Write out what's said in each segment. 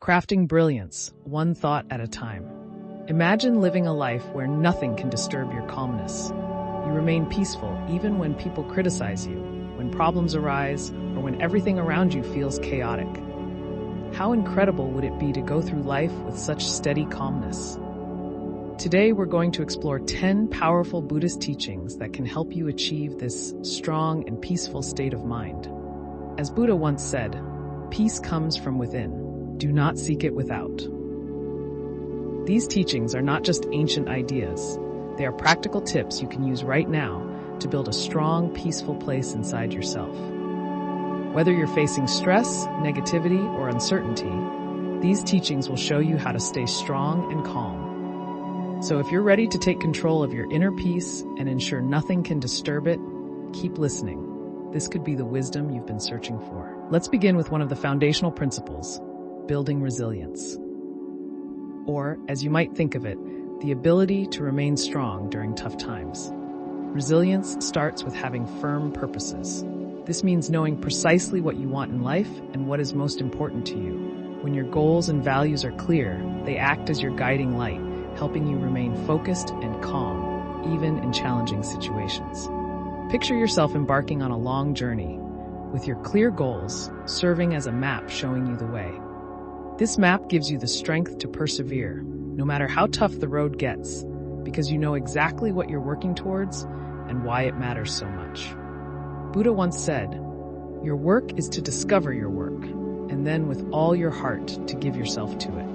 Crafting brilliance, one thought at a time. Imagine living a life where nothing can disturb your calmness. You remain peaceful even when people criticize you, when problems arise, or when everything around you feels chaotic. How incredible would it be to go through life with such steady calmness? Today, we're going to explore 10 powerful Buddhist teachings that can help you achieve this strong and peaceful state of mind. As Buddha once said, peace comes from within. Do not seek it without. These teachings are not just ancient ideas. They are practical tips you can use right now to build a strong, peaceful place inside yourself. Whether you're facing stress, negativity, or uncertainty, these teachings will show you how to stay strong and calm. So if you're ready to take control of your inner peace and ensure nothing can disturb it, keep listening. This could be the wisdom you've been searching for. Let's begin with one of the foundational principles: building resilience. Or, as you might think of it, the ability to remain strong during tough times. Resilience starts with having firm purposes. This means knowing precisely what you want in life and what is most important to you. When your goals and values are clear, they act as your guiding light, helping you remain focused and calm, even in challenging situations. Picture yourself embarking on a long journey, with your clear goals serving as a map showing you the way. This map gives you the strength to persevere, no matter how tough the road gets, because you know exactly what you're working towards and why it matters so much. Buddha once said, "Your work is to discover your work, and then with all your heart to give yourself to it."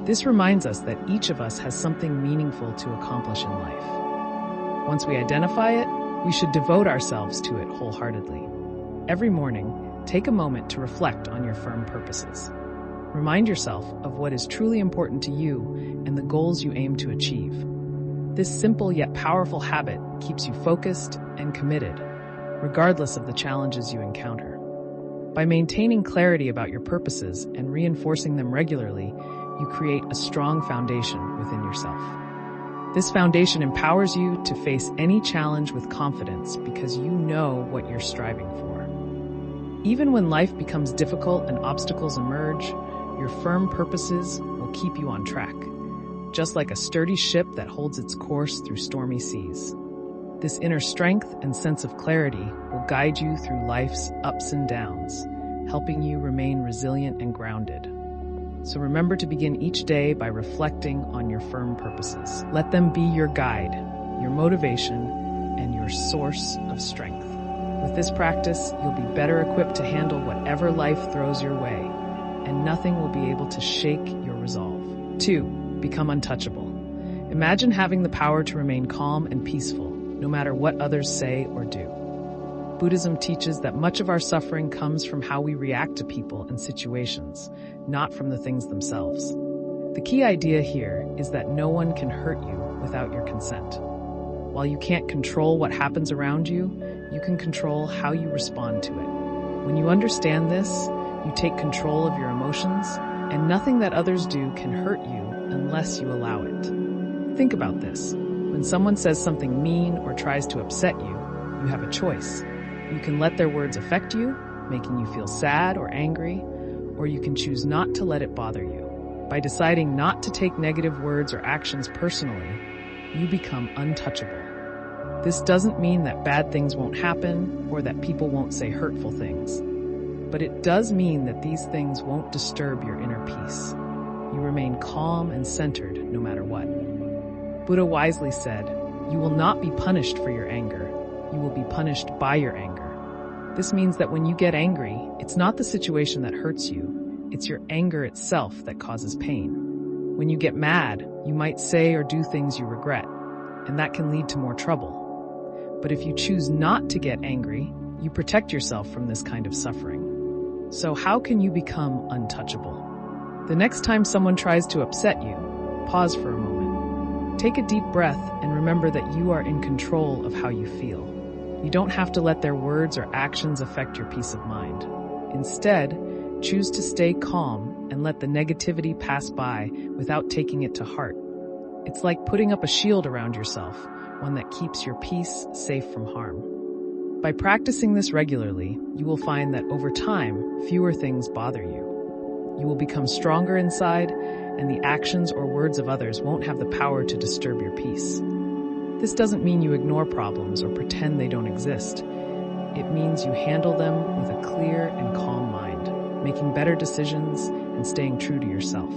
This reminds us that each of us has something meaningful to accomplish in life. Once we identify it, we should devote ourselves to it wholeheartedly. Every morning, take a moment to reflect on your firm purposes. Remind yourself of what is truly important to you and the goals you aim to achieve. This simple yet powerful habit keeps you focused and committed, regardless of the challenges you encounter. By maintaining clarity about your purposes and reinforcing them regularly, you create a strong foundation within yourself. This foundation empowers you to face any challenge with confidence because you know what you're striving for. Even when life becomes difficult and obstacles emerge, your firm purposes will keep you on track, just like a sturdy ship that holds its course through stormy seas. This inner strength and sense of clarity will guide you through life's ups and downs, helping you remain resilient and grounded. So remember to begin each day by reflecting on your firm purposes. Let them be your guide, your motivation, and your source of strength. With this practice, you'll be better equipped to handle whatever life throws your way, and nothing will be able to shake your resolve. 2. Become untouchable. Imagine having the power to remain calm and peaceful, no matter what others say or do. Buddhism teaches that much of our suffering comes from how we react to people and situations, not from the things themselves. The key idea here is that no one can hurt you without your consent. While you can't control what happens around you, you can control how you respond to it. When you understand this, you take control of your emotions, and nothing that others do can hurt you unless you allow it. Think about this. When someone says something mean or tries to upset you, you have a choice. You can let their words affect you, making you feel sad or angry, or you can choose not to let it bother you. By deciding not to take negative words or actions personally, you become untouchable. This doesn't mean that bad things won't happen or that people won't say hurtful things. But it does mean that these things won't disturb your inner peace. You remain calm and centered no matter what. Buddha wisely said, "You will not be punished for your anger. You will be punished by your anger." This means that when you get angry, it's not the situation that hurts you, it's your anger itself that causes pain. When you get mad, you might say or do things you regret, and that can lead to more trouble. But if you choose not to get angry, you protect yourself from this kind of suffering. So how can you become untouchable? The next time someone tries to upset you, pause for a moment. Take a deep breath and remember that you are in control of how you feel. You don't have to let their words or actions affect your peace of mind. Instead, choose to stay calm and let the negativity pass by without taking it to heart. It's like putting up a shield around yourself, one that keeps your peace safe from harm. By practicing this regularly, you will find that over time, fewer things bother you. You will become stronger inside, and the actions or words of others won't have the power to disturb your peace. This doesn't mean you ignore problems or pretend they don't exist. It means you handle them with a clear and calm mind, making better decisions and staying true to yourself.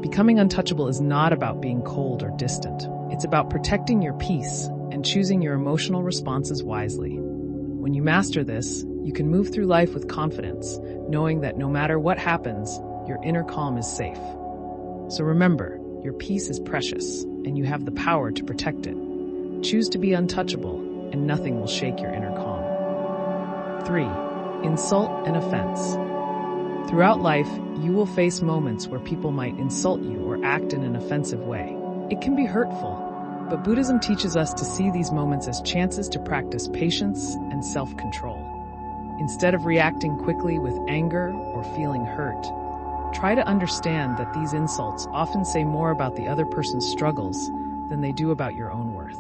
Becoming untouchable is not about being cold or distant. It's about protecting your peace and choosing your emotional responses wisely. When you master this, you can move through life with confidence, knowing that no matter what happens, your inner calm is safe. So remember, your peace is precious, and you have the power to protect it. Choose to be untouchable, and nothing will shake your inner calm. 3. Insult and offense. Throughout life, you will face moments where people might insult you or act in an offensive way. It can be hurtful, but Buddhism teaches us to see these moments as chances to practice patience and self-control. Instead of reacting quickly with anger or feeling hurt, try to understand that these insults often say more about the other person's struggles than they do about your own worth.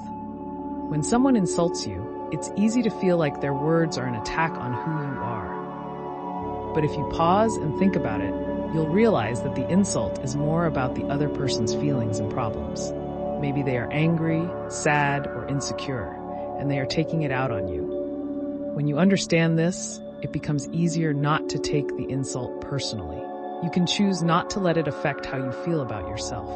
When someone insults you, it's easy to feel like their words are an attack on who you are. But if you pause and think about it, you'll realize that the insult is more about the other person's feelings and problems. Maybe they are angry, sad, or insecure, and they are taking it out on you. When you understand this, it becomes easier not to take the insult personally. You can choose not to let it affect how you feel about yourself.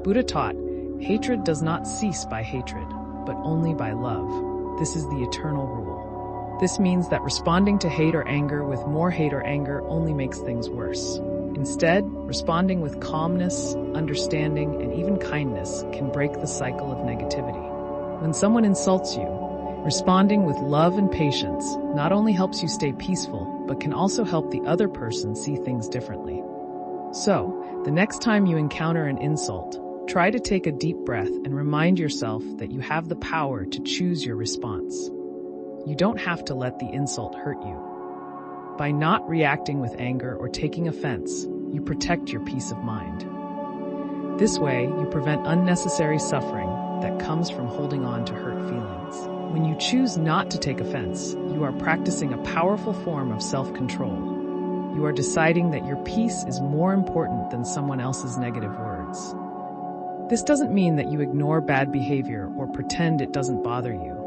Buddha taught, hatred does not cease by hatred, but only by love. This is the eternal rule. This means that responding to hate or anger with more hate or anger only makes things worse. Instead, responding with calmness, understanding, and even kindness can break the cycle of negativity. When someone insults you, responding with love and patience not only helps you stay peaceful, but can also help the other person see things differently. So, the next time you encounter an insult, try to take a deep breath and remind yourself that you have the power to choose your response. You don't have to let the insult hurt you. By not reacting with anger or taking offense, you protect your peace of mind. This way, you prevent unnecessary suffering that comes from holding on to hurt feelings. When you choose not to take offense, you are practicing a powerful form of self-control. You are deciding that your peace is more important than someone else's negative words. This doesn't mean that you ignore bad behavior or pretend it doesn't bother you.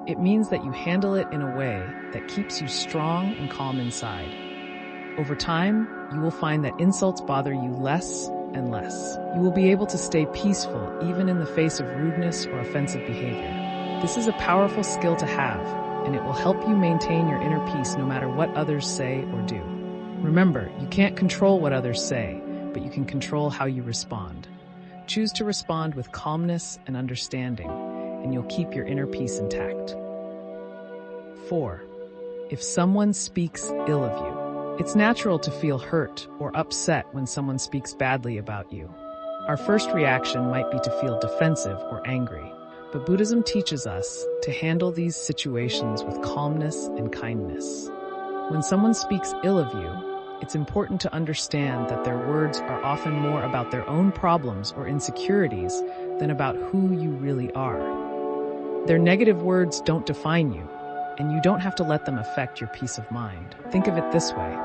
It means that you handle it in a way that keeps you strong and calm inside. Over time, you will find that insults bother you less and less. You will be able to stay peaceful even in the face of rudeness or offensive behavior. This is a powerful skill to have, and it will help you maintain your inner peace no matter what others say or do. Remember, you can't control what others say, but you can control how you respond. Choose to respond with calmness and understanding, and you'll keep your inner peace intact. 4. If someone speaks ill of you, it's natural to feel hurt or upset when someone speaks badly about you. Our first reaction might be to feel defensive or angry, but Buddhism teaches us to handle these situations with calmness and kindness. When someone speaks ill of you, it's important to understand that their words are often more about their own problems or insecurities than about who you really are. Their negative words don't define you, and you don't have to let them affect your peace of mind. Think of it this way.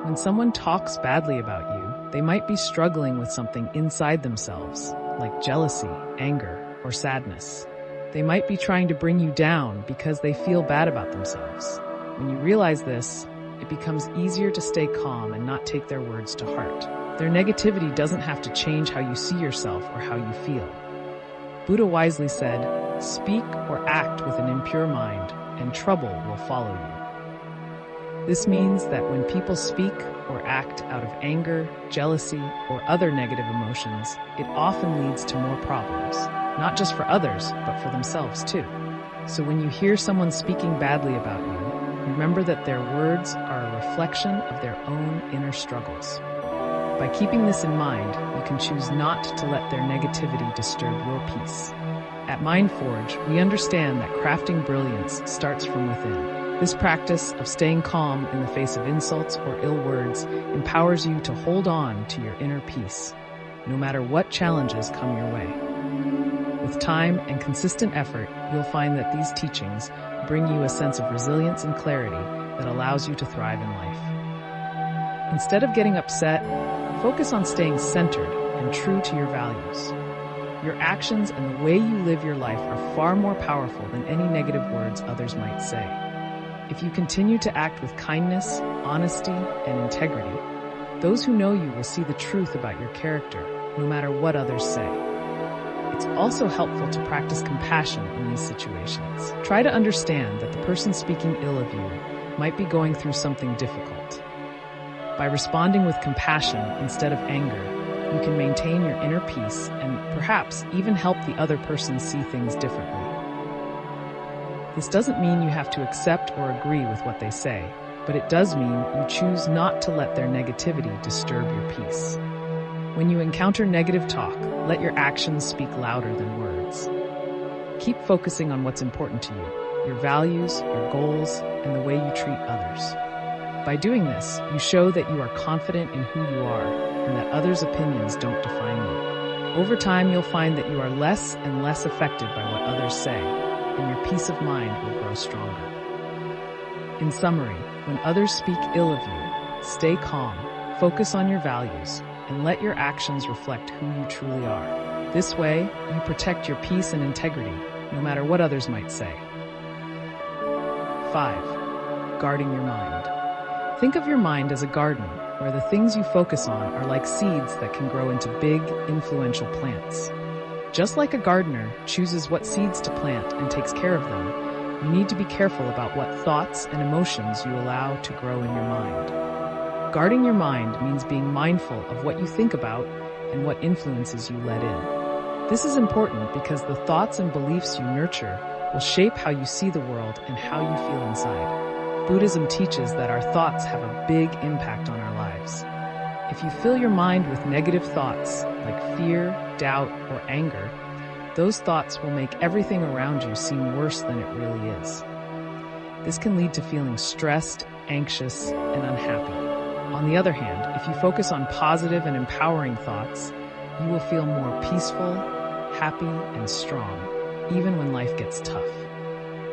When someone talks badly about you, they might be struggling with something inside themselves, like jealousy, anger, or sadness. They might be trying to bring you down because they feel bad about themselves. When you realize this, it becomes easier to stay calm and not take their words to heart. Their negativity doesn't have to change how you see yourself or how you feel. Buddha wisely said, "Speak or act with an impure mind, and trouble will follow you." This means that when people speak or act out of anger, jealousy, or other negative emotions, it often leads to more problems, not just for others, but for themselves too. So when you hear someone speaking badly about you, remember that their words are a reflection of their own inner struggles. By keeping this in mind, you can choose not to let their negativity disturb your peace. At MindForge, we understand that crafting brilliance starts from within. This practice of staying calm in the face of insults or ill words empowers you to hold on to your inner peace, no matter what challenges come your way. With time and consistent effort, you'll find that these teachings bring you a sense of resilience and clarity that allows you to thrive in life. Instead of getting upset, focus on staying centered and true to your values. Your actions and the way you live your life are far more powerful than any negative words others might say. If you continue to act with kindness, honesty, and integrity, those who know you will see the truth about your character, no matter what others say. It's also helpful to practice compassion in these situations. Try to understand that the person speaking ill of you might be going through something difficult. By responding with compassion instead of anger, you can maintain your inner peace and perhaps even help the other person see things differently. This doesn't mean you have to accept or agree with what they say, but it does mean you choose not to let their negativity disturb your peace. When you encounter negative talk, let your actions speak louder than words. Keep focusing on what's important to you, your values, your goals, and the way you treat others. By doing this, you show that you are confident in who you are and that others' opinions don't define you. Over time, you'll find that you are less and less affected by what others say, and your peace of mind will grow stronger. In summary, when others speak ill of you, stay calm, focus on your values, and let your actions reflect who you truly are. This way, you protect your peace and integrity, no matter what others might say. 5. Guarding your mind. Think of your mind as a garden, where the things you focus on are like seeds that can grow into big, influential plants. Just like a gardener chooses what seeds to plant and takes care of them, you need to be careful about what thoughts and emotions you allow to grow in your mind. Guarding your mind means being mindful of what you think about and what influences you let in. This is important because the thoughts and beliefs you nurture will shape how you see the world and how you feel inside. Buddhism teaches that our thoughts have a big impact on our lives. If you fill your mind with negative thoughts, like fear, doubt, or anger, those thoughts will make everything around you seem worse than it really is. This can lead to feeling stressed, anxious, and unhappy. On the other hand, if you focus on positive and empowering thoughts, you will feel more peaceful, happy, and strong, even when life gets tough.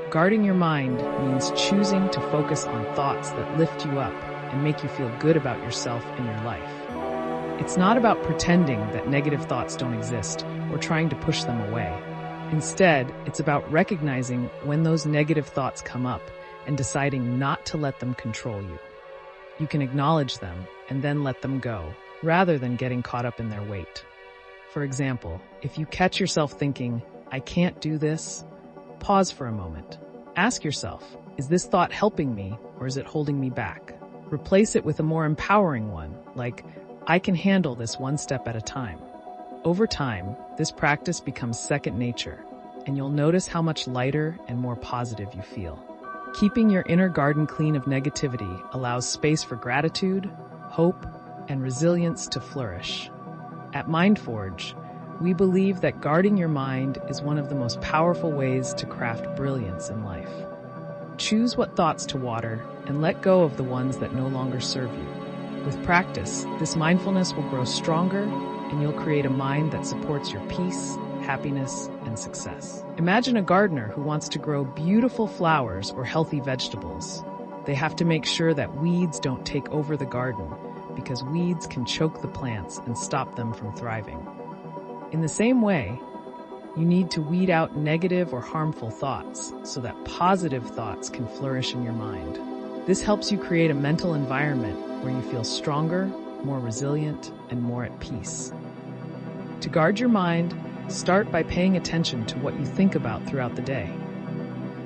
Guarding your mind means choosing to focus on thoughts that lift you up and make you feel good about yourself and your life. It's not about pretending that negative thoughts don't exist or trying to push them away. Instead, it's about recognizing when those negative thoughts come up and deciding not to let them control you. You can acknowledge them and then let them go, rather than getting caught up in their weight. For example, if you catch yourself thinking, "I can't do this," pause for a moment. Ask yourself, is this thought helping me or is it holding me back? Replace it with a more empowering one, like, I can handle this one step at a time. Over time, this practice becomes second nature, and you'll notice how much lighter and more positive you feel. Keeping your inner garden clean of negativity allows space for gratitude, hope, and resilience to flourish. At MindForge, we believe that guarding your mind is one of the most powerful ways to craft brilliance in life. Choose what thoughts to water and let go of the ones that no longer serve you. With practice, this mindfulness will grow stronger and you'll create a mind that supports your peace, happiness, and success. Imagine a gardener who wants to grow beautiful flowers or healthy vegetables. They have to make sure that weeds don't take over the garden, because weeds can choke the plants and stop them from thriving. In the same way, you need to weed out negative or harmful thoughts so that positive thoughts can flourish in your mind. This helps you create a mental environment where you feel stronger, more resilient, and more at peace. To guard your mind, start by paying attention to what you think about throughout the day.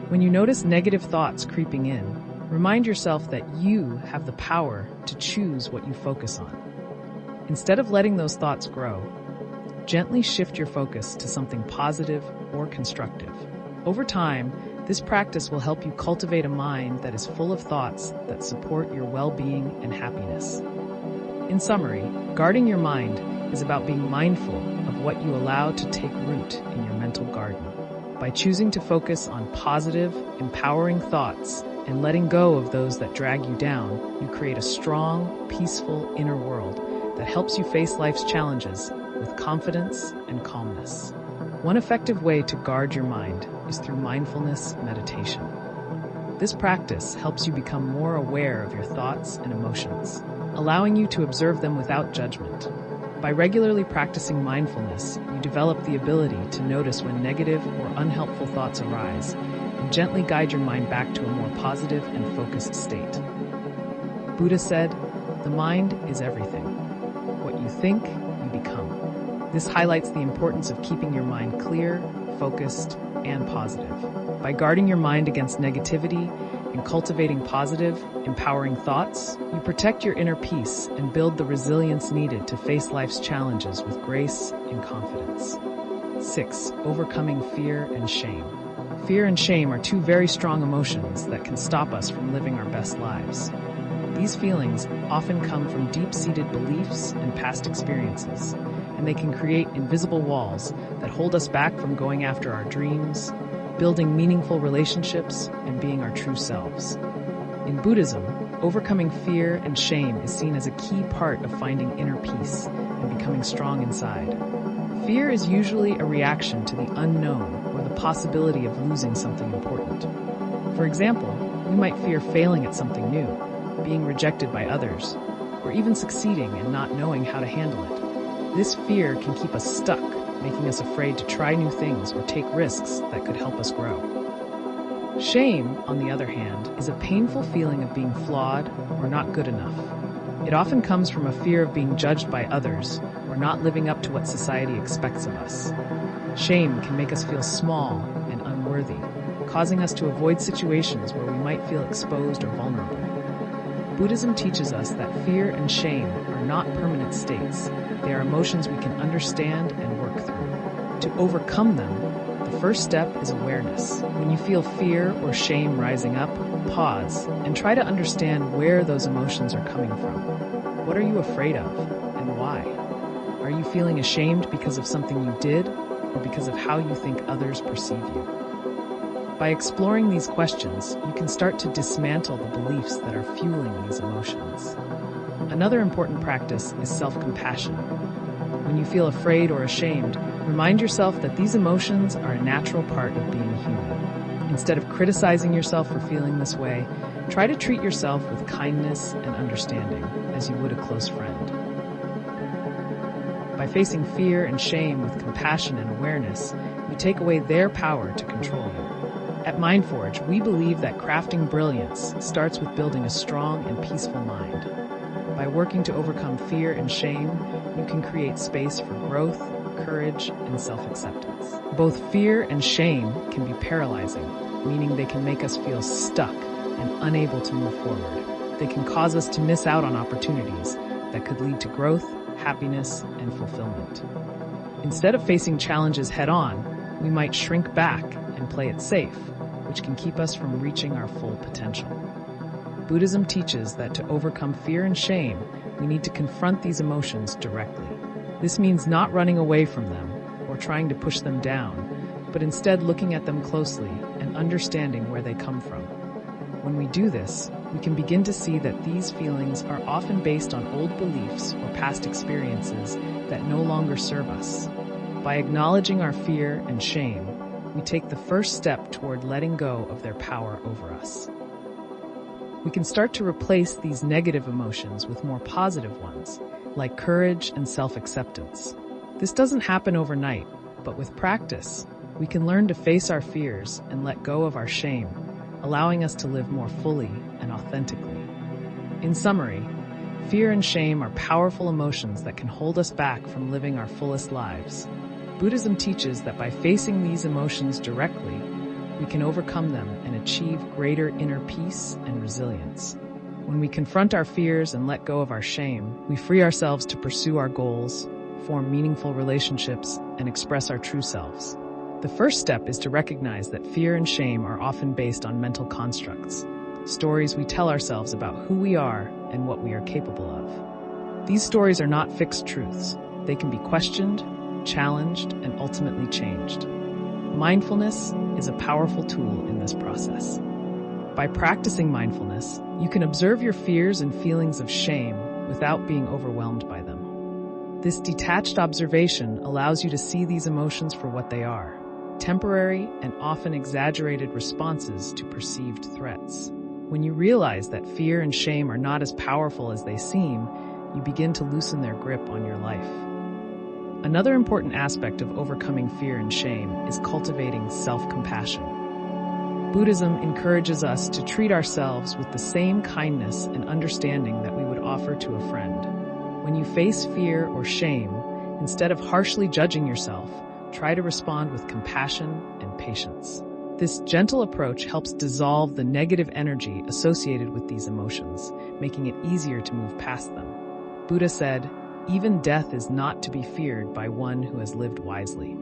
When you notice negative thoughts creeping in, remind yourself that you have the power to choose what you focus on. Instead of letting those thoughts grow, gently shift your focus to something positive or constructive. Over time, this practice will help you cultivate a mind that is full of thoughts that support your well-being and happiness. In summary, guarding your mind is about being mindful of what you allow to take root in your mental garden. By choosing to focus on positive, empowering thoughts and letting go of those that drag you down, you create a strong, peaceful inner world that helps you face life's challenges with confidence and calmness. One effective way to guard your mind is through mindfulness meditation. This practice helps you become more aware of your thoughts and emotions. allowing you to observe them without judgment. By regularly practicing mindfulness, you develop the ability to notice when negative or unhelpful thoughts arise and gently guide your mind back to a more positive and focused state. Buddha said, "The mind is everything. What you think, you become." This highlights the importance of keeping your mind clear, focused, and positive. By guarding your mind against negativity and cultivating positive, empowering thoughts, you protect your inner peace and build the resilience needed to face life's challenges with grace and confidence. 6. Overcoming fear and shame. Fear and shame are two very strong emotions that can stop us from living our best lives. These feelings often come from deep-seated beliefs and past experiences, and they can create invisible walls that hold us back from going after our dreams, building meaningful relationships, and being our true selves. In Buddhism, overcoming fear and shame is seen as a key part of finding inner peace and becoming strong inside. Fear is usually a reaction to the unknown or the possibility of losing something important. For example, we might fear failing at something new, being rejected by others, or even succeeding and not knowing how to handle it. This fear can keep us stuck, making us afraid to try new things or take risks that could help us grow. Shame, on the other hand, is a painful feeling of being flawed or not good enough. It often comes from a fear of being judged by others or not living up to what society expects of us. Shame can make us feel small and unworthy, causing us to avoid situations where we might feel exposed or vulnerable. Buddhism teaches us that fear and shame are not permanent states. They are emotions we can understand and work through. To overcome them, the first step is awareness. When you feel fear or shame rising up, pause and try to understand where those emotions are coming from. What are you afraid of and why? Are you feeling ashamed because of something you did or because of how you think others perceive you? By exploring these questions, you can start to dismantle the beliefs that are fueling these emotions. Another important practice is self-compassion. When you feel afraid or ashamed, remind yourself that these emotions are a natural part of being human. Instead of criticizing yourself for feeling this way, try to treat yourself with kindness and understanding, as you would a close friend. By facing fear and shame with compassion and awareness, you take away their power to control you. At MindForge, we believe that crafting brilliance starts with building a strong and peaceful mind. By working to overcome fear and shame, you can create space for growth, courage, and self-acceptance. Both fear and shame can be paralyzing, meaning they can make us feel stuck and unable to move forward. They can cause us to miss out on opportunities that could lead to growth, happiness, and fulfillment. Instead of facing challenges head-on, we might shrink back and play it safe, which can keep us from reaching our full potential. Buddhism teaches that to overcome fear and shame, we need to confront these emotions directly. This means not running away from them or trying to push them down, but instead looking at them closely and understanding where they come from. When we do this, we can begin to see that these feelings are often based on old beliefs or past experiences that no longer serve us. By acknowledging our fear and shame, we take the first step toward letting go of their power over us. We can start to replace these negative emotions with more positive ones, like courage and self-acceptance. This doesn't happen overnight, but with practice, we can learn to face our fears and let go of our shame, allowing us to live more fully and authentically. In summary, fear and shame are powerful emotions that can hold us back from living our fullest lives. Buddhism teaches that by facing these emotions directly, we can overcome them and achieve greater inner peace and resilience. When we confront our fears and let go of our shame, we free ourselves to pursue our goals, form meaningful relationships, and express our true selves. The first step is to recognize that fear and shame are often based on mental constructs, stories we tell ourselves about who we are and what we are capable of. These stories are not fixed truths. They can be questioned, challenged, and ultimately changed. Mindfulness is a powerful tool in this process. By practicing mindfulness, you can observe your fears and feelings of shame without being overwhelmed by them. This detached observation allows you to see these emotions for what they are, temporary and often exaggerated responses to perceived threats. When you realize that fear and shame are not as powerful as they seem, you begin to loosen their grip on your life. Another important aspect of overcoming fear and shame is cultivating self-compassion. Buddhism encourages us to treat ourselves with the same kindness and understanding that we would offer to a friend. When you face fear or shame, instead of harshly judging yourself, try to respond with compassion and patience. This gentle approach helps dissolve the negative energy associated with these emotions, making it easier to move past them. Buddha said, "Even death is not to be feared by one who has lived wisely."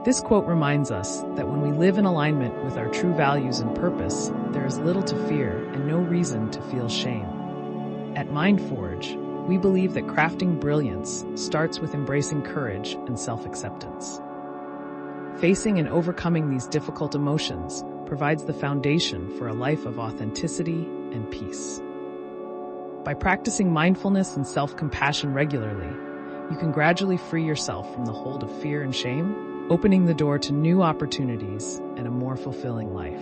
This quote reminds us that when we live in alignment with our true values and purpose, there is little to fear and no reason to feel shame. At MindForge, we believe that crafting brilliance starts with embracing courage and self-acceptance. Facing and overcoming these difficult emotions provides the foundation for a life of authenticity and peace. By practicing mindfulness and self-compassion regularly, you can gradually free yourself from the hold of fear and shame, opening the door to new opportunities and a more fulfilling life.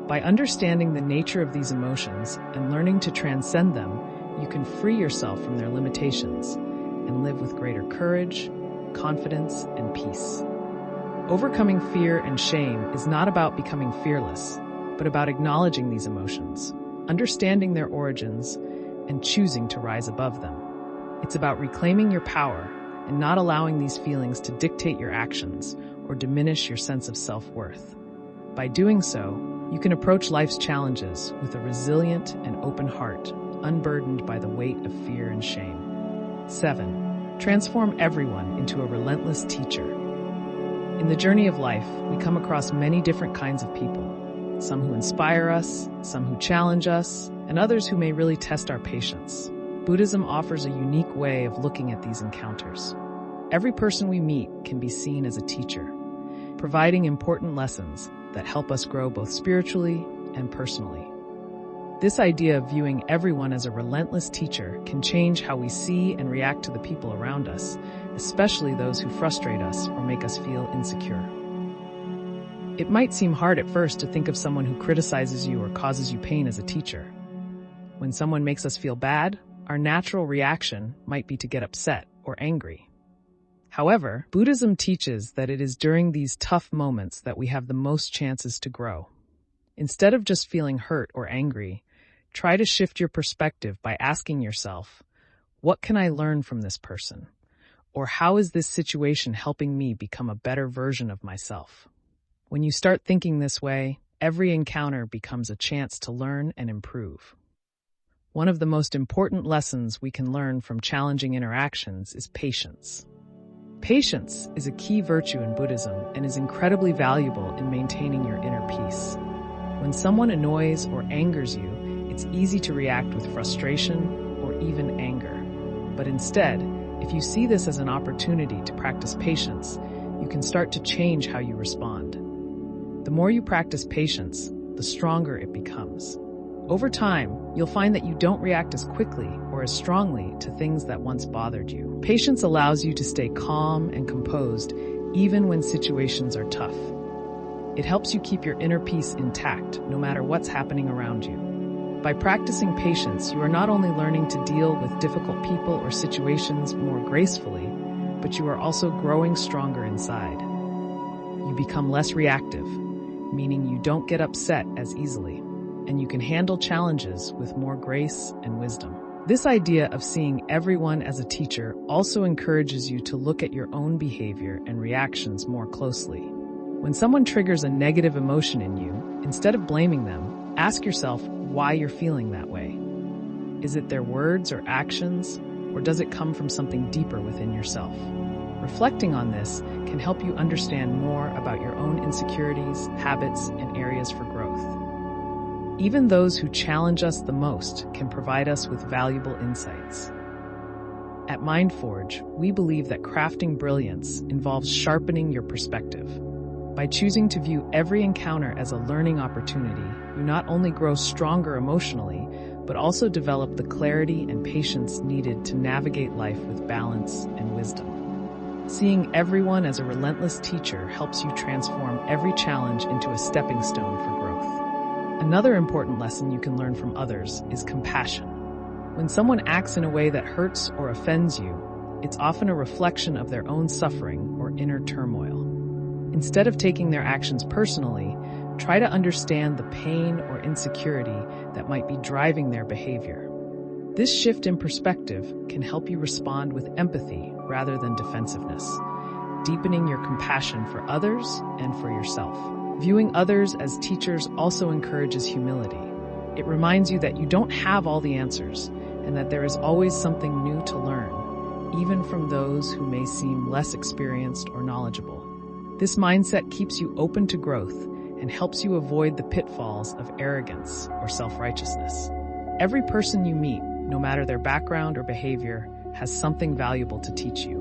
By understanding the nature of these emotions and learning to transcend them, you can free yourself from their limitations and live with greater courage, confidence, and peace. Overcoming fear and shame is not about becoming fearless, but about acknowledging these emotions, understanding their origins, and choosing to rise above them. It's about reclaiming your power and not allowing these feelings to dictate your actions or diminish your sense of self-worth. By doing so, you can approach life's challenges with a resilient and open heart, unburdened by the weight of fear and shame. 7. Transform everyone into a relentless teacher. In the journey of life, we come across many different kinds of people, some who inspire us, some who challenge us, and others who may really test our patience. Buddhism offers a unique way of looking at these encounters. Every person we meet can be seen as a teacher, providing important lessons that help us grow both spiritually and personally. This idea of viewing everyone as a relentless teacher can change how we see and react to the people around us, especially those who frustrate us or make us feel insecure. It might seem hard at first to think of someone who criticizes you or causes you pain as a teacher. When someone makes us feel bad, our natural reaction might be to get upset or angry. However, Buddhism teaches that it is during these tough moments that we have the most chances to grow. Instead of just feeling hurt or angry, try to shift your perspective by asking yourself, what can I learn from this person? Or how is this situation helping me become a better version of myself? When you start thinking this way, every encounter becomes a chance to learn and improve. One of the most important lessons we can learn from challenging interactions is patience. Patience is a key virtue in Buddhism and is incredibly valuable in maintaining your inner peace. When someone annoys or angers you, it's easy to react with frustration or even anger. But instead, if you see this as an opportunity to practice patience, you can start to change how you respond. The more you practice patience, the stronger it becomes. Over time, you'll find that you don't react as quickly or as strongly to things that once bothered you. Patience allows you to stay calm and composed even when situations are tough. It helps you keep your inner peace intact no matter what's happening around you. By practicing patience, you are not only learning to deal with difficult people or situations more gracefully, but you are also growing stronger inside. You become less reactive, meaning you don't get upset as easily, and you can handle challenges with more grace and wisdom. This idea of seeing everyone as a teacher also encourages you to look at your own behavior and reactions more closely. When someone triggers a negative emotion in you, instead of blaming them, ask yourself why you're feeling that way. Is it their words or actions, or does it come from something deeper within yourself? Reflecting on this can help you understand more about your own insecurities, habits, and areas for growth. Even those who challenge us the most can provide us with valuable insights. At MindForge, we believe that crafting brilliance involves sharpening your perspective. By choosing to view every encounter as a learning opportunity, you not only grow stronger emotionally, but also develop the clarity and patience needed to navigate life with balance and wisdom. Seeing everyone as a relentless teacher helps you transform every challenge into a stepping stone for growth. Another important lesson you can learn from others is compassion. When someone acts in a way that hurts or offends you, it's often a reflection of their own suffering or inner turmoil. Instead of taking their actions personally, try to understand the pain or insecurity that might be driving their behavior. This shift in perspective can help you respond with empathy rather than defensiveness, deepening your compassion for others and for yourself. Viewing others as teachers also encourages humility. It reminds you that you don't have all the answers and that there is always something new to learn, even from those who may seem less experienced or knowledgeable. This mindset keeps you open to growth and helps you avoid the pitfalls of arrogance or self-righteousness. Every person you meet, no matter their background or behavior, has something valuable to teach you,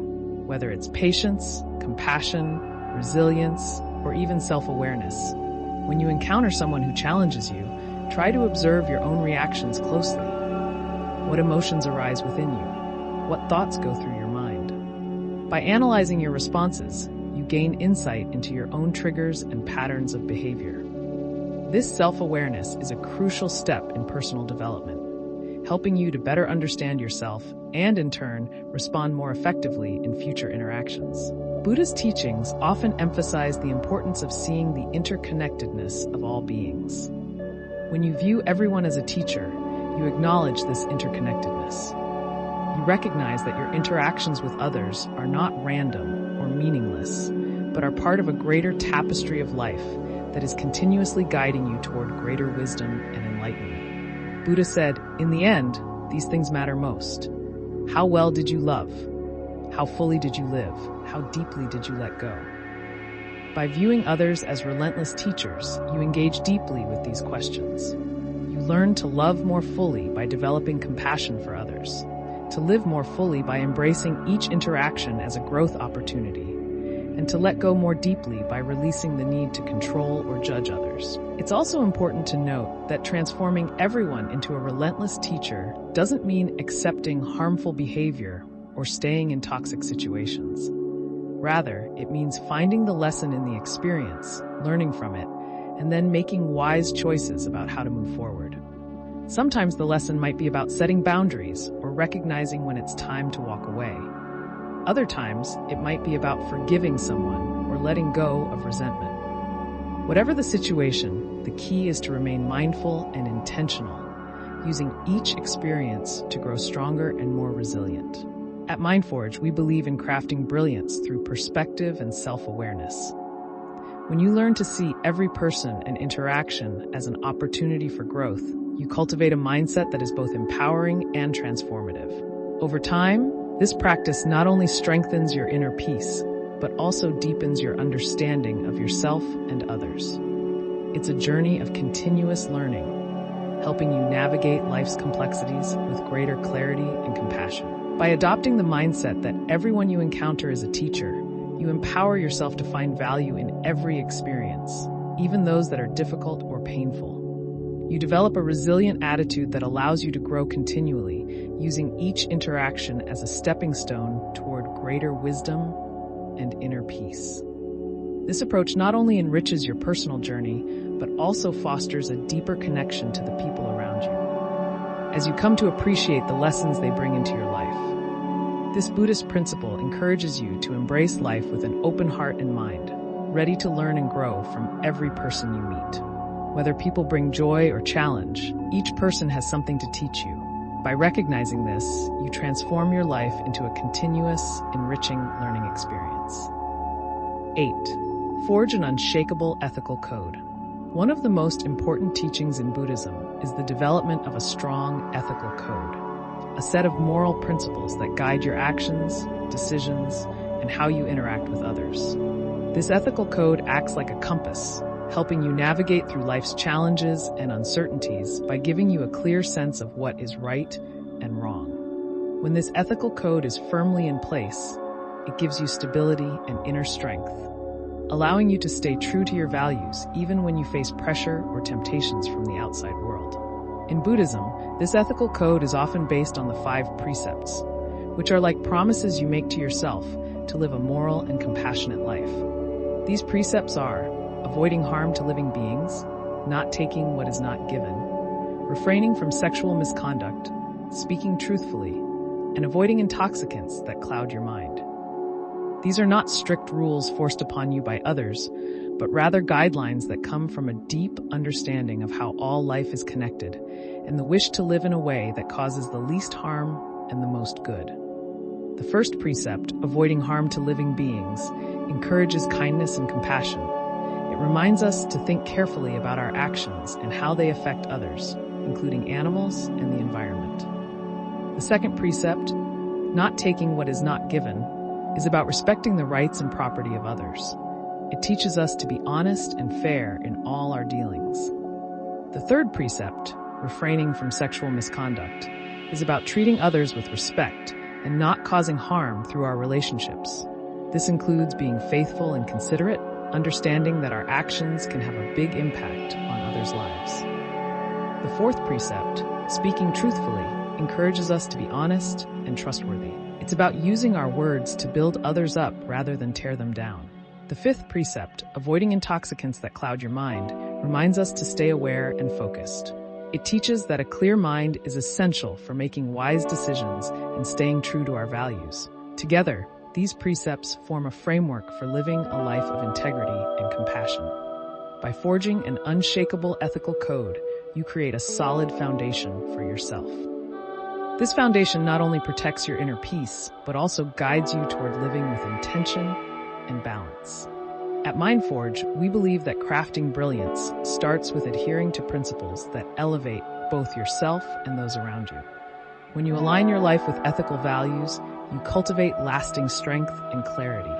whether it's patience, compassion, resilience, or even self-awareness. When you encounter someone who challenges you, try to observe your own reactions closely. What emotions arise within you? What thoughts go through your mind? By analyzing your responses, you gain insight into your own triggers and patterns of behavior. This self-awareness is a crucial step in personal development, helping you to better understand yourself and, in turn, respond more effectively in future interactions. Buddhist teachings often emphasize the importance of seeing the interconnectedness of all beings. When you view everyone as a teacher, you acknowledge this interconnectedness. You recognize that your interactions with others are not random or meaningless, but are part of a greater tapestry of life that is continuously guiding you toward greater wisdom and enlightenment. Buddha said, "In the end, these things matter most. How well did you love? How fully did you live? How deeply did you let go?" By viewing others as relentless teachers, you engage deeply with these questions. You learn to love more fully by developing compassion for others, to live more fully by embracing each interaction as a growth opportunity, and to let go more deeply by releasing the need to control or judge others. It's also important to note that transforming everyone into a relentless teacher doesn't mean accepting harmful behavior or staying in toxic situations. Rather, it means finding the lesson in the experience, learning from it, and then making wise choices about how to move forward. Sometimes the lesson might be about setting boundaries or recognizing when it's time to walk away. Other times, it might be about forgiving someone or letting go of resentment. Whatever the situation, the key is to remain mindful and intentional, using each experience to grow stronger and more resilient. At MindForge, we believe in crafting brilliance through perspective and self-awareness. When you learn to see every person and interaction as an opportunity for growth, you cultivate a mindset that is both empowering and transformative. Over time, this practice not only strengthens your inner peace, but also deepens your understanding of yourself and others. It's a journey of continuous learning, helping you navigate life's complexities with greater clarity and compassion. By adopting the mindset that everyone you encounter is a teacher, you empower yourself to find value in every experience, even those that are difficult or painful. You develop a resilient attitude that allows you to grow continually, using each interaction as a stepping stone toward greater wisdom and inner peace. This approach not only enriches your personal journey, but also fosters a deeper connection to the people around you, as you come to appreciate the lessons they bring into your life. This Buddhist principle encourages you to embrace life with an open heart and mind, ready to learn and grow from every person you meet. Whether people bring joy or challenge, each person has something to teach you. By recognizing this, you transform your life into a continuous, enriching learning experience. 8. Forge an unshakable ethical code. One of the most important teachings in Buddhism is the development of a strong ethical code, a set of moral principles that guide your actions, decisions, and how you interact with others. This ethical code acts like a compass, helping you navigate through life's challenges and uncertainties by giving you a clear sense of what is right and wrong. When this ethical code is firmly in place, it gives you stability and inner strength, allowing you to stay true to your values even when you face pressure or temptations from the outside world. In Buddhism, this ethical code is often based on the 5 precepts, which are like promises you make to yourself to live a moral and compassionate life. These precepts are avoiding harm to living beings, not taking what is not given, refraining from sexual misconduct, speaking truthfully, and avoiding intoxicants that cloud your mind. These are not strict rules forced upon you by others, but rather guidelines that come from a deep understanding of how all life is connected and the wish to live in a way that causes the least harm and the most good. The first precept, avoiding harm to living beings, encourages kindness and compassion. It reminds us to think carefully about our actions and how they affect others, including animals and the environment. The second precept, not taking what is not given, is about respecting the rights and property of others. It teaches us to be honest and fair in all our dealings. The third precept, refraining from sexual misconduct, is about treating others with respect and not causing harm through our relationships. This includes being faithful and considerate, understanding that our actions can have a big impact on others' lives. The fourth precept, speaking truthfully, encourages us to be honest and trustworthy. It's about using our words to build others up rather than tear them down. The fifth precept, avoiding intoxicants that cloud your mind, reminds us to stay aware and focused. It teaches that a clear mind is essential for making wise decisions and staying true to our values. Together, these precepts form a framework for living a life of integrity and compassion. By forging an unshakable ethical code, you create a solid foundation for yourself. This foundation not only protects your inner peace, but also guides you toward living with intention and balance. At MindForge, we believe that crafting brilliance starts with adhering to principles that elevate both yourself and those around you. When you align your life with ethical values, you cultivate lasting strength and clarity,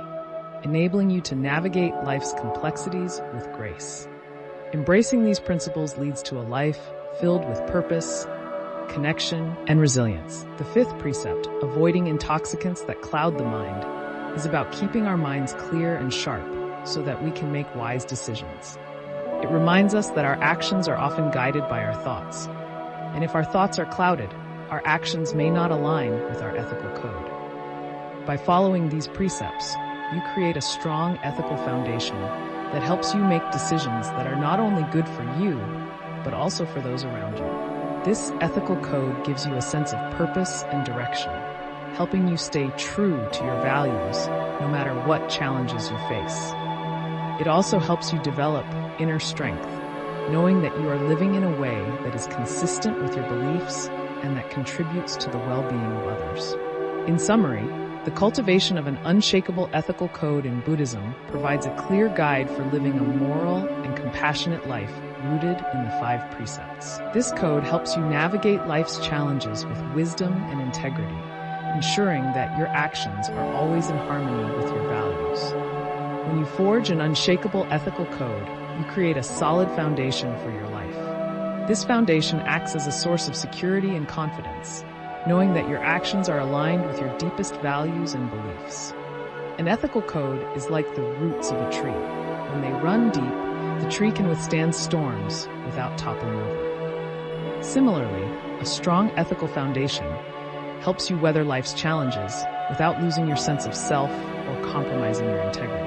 enabling you to navigate life's complexities with grace. Embracing these principles leads to a life filled with purpose, connection, and resilience. The fifth precept, avoiding intoxicants that cloud the mind, is about keeping our minds clear and sharp so that we can make wise decisions. It reminds us that our actions are often guided by our thoughts, and if our thoughts are clouded, our actions may not align with our ethical code. By following these precepts, you create a strong ethical foundation that helps you make decisions that are not only good for you, but also for those around you. This ethical code gives you a sense of purpose and direction, helping you stay true to your values no matter what challenges you face. It also helps you develop inner strength, knowing that you are living in a way that is consistent with your beliefs and that contributes to the well-being of others. In summary, the cultivation of an unshakable ethical code in Buddhism provides a clear guide for living a moral and compassionate life rooted in the 5 precepts. This code helps you navigate life's challenges with wisdom and integrity, ensuring that your actions are always in harmony with your values. When you forge an unshakable ethical code, you create a solid foundation for your life. This foundation acts as a source of security and confidence, knowing that your actions are aligned with your deepest values and beliefs. An ethical code is like the roots of a tree. When they run deep, the tree can withstand storms without toppling over. Similarly, a strong ethical foundation helps you weather life's challenges without losing your sense of self or compromising your integrity.